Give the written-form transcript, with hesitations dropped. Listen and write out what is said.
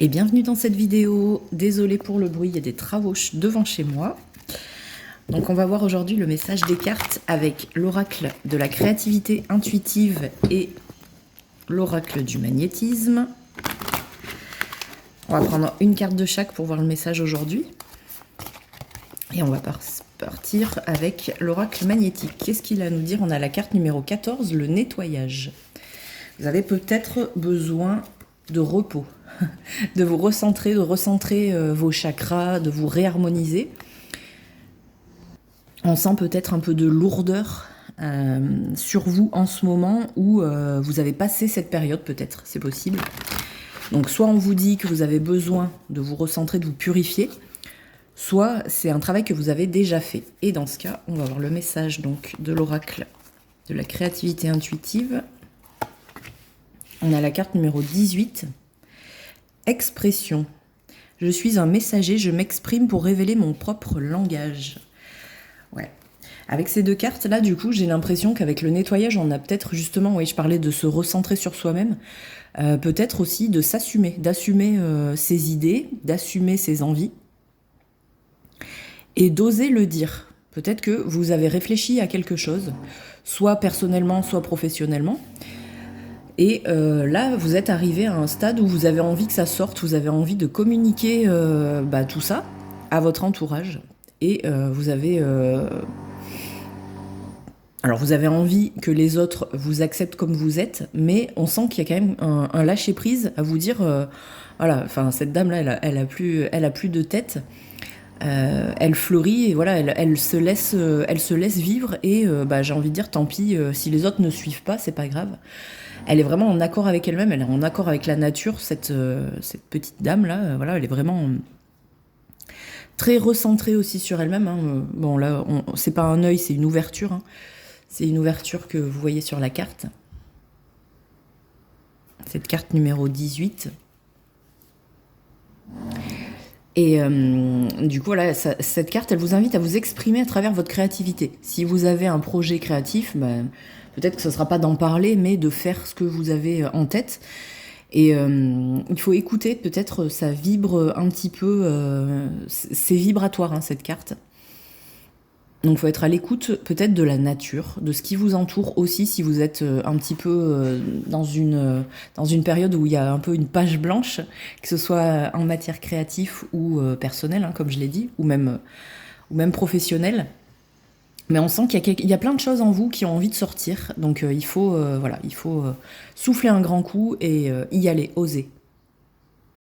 Et bienvenue dans cette vidéo. Désolée pour le bruit, il y a des travaux devant chez moi. Donc on va voir aujourd'hui le message des cartes avec l'oracle de la créativité intuitive et l'oracle du magnétisme. On va prendre une carte de chaque pour voir le message aujourd'hui. Et on va partir avec l'oracle magnétique. Qu'est-ce qu'il a à nous dire? On a la carte numéro 14, le nettoyage. Vous avez peut-être besoin de repos, de vous recentrer, de recentrer vos chakras, de vous réharmoniser. On sent peut-être un peu de lourdeur sur vous en ce moment où vous avez passé cette période, peut-être, c'est possible. Donc soit on vous dit que vous avez besoin de vous recentrer, de vous purifier, soit c'est un travail que vous avez déjà fait. Et dans ce cas, on va voir le message donc de l'oracle de la créativité intuitive. On a la carte numéro 18, expression. Je suis un messager, je m'exprime pour révéler mon propre langage. Ouais. Avec ces deux cartes-là, du coup, j'ai l'impression qu'avec le nettoyage, on a peut-être justement, oui, je parlais de se recentrer sur soi-même, peut-être aussi de s'assumer, d'assumer ses idées, d'assumer ses envies, et d'oser le dire. Peut-être que vous avez réfléchi à quelque chose, soit personnellement, soit professionnellement, et là, vous êtes arrivé à un stade où vous avez envie que ça sorte, vous avez envie de communiquer tout ça à votre entourage, et vous avez... Alors vous avez envie que les autres vous acceptent comme vous êtes, mais on sent qu'il y a quand même un lâcher-prise à vous dire, voilà, enfin cette dame-là, elle a plus de tête, elle fleurit et voilà, elle se laisse vivre et j'ai envie de dire tant pis, si les autres ne suivent pas, c'est pas grave. Elle est vraiment en accord avec elle-même, elle est en accord avec la nature, cette petite dame-là, voilà, elle est vraiment très recentrée aussi sur elle-même. Hein. Bon là, c'est pas un œil, c'est une ouverture. Hein. C'est une ouverture que vous voyez sur la carte. Cette carte numéro 18. Et du coup, voilà, cette carte, elle vous invite à vous exprimer à travers votre créativité. Si vous avez un projet créatif, peut-être que ce ne sera pas d'en parler, mais de faire ce que vous avez en tête. Et il faut écouter, peut-être ça vibre un petit peu, c'est vibratoire hein, cette carte. Donc il faut être à l'écoute peut-être de la nature, de ce qui vous entoure aussi si vous êtes un petit peu dans une période où il y a un peu une page blanche, que ce soit en matière créative ou personnelle, hein, comme je l'ai dit, ou même professionnelle. Mais on sent qu'il y a plein de choses en vous qui ont envie de sortir, donc il faut souffler un grand coup et y aller, oser.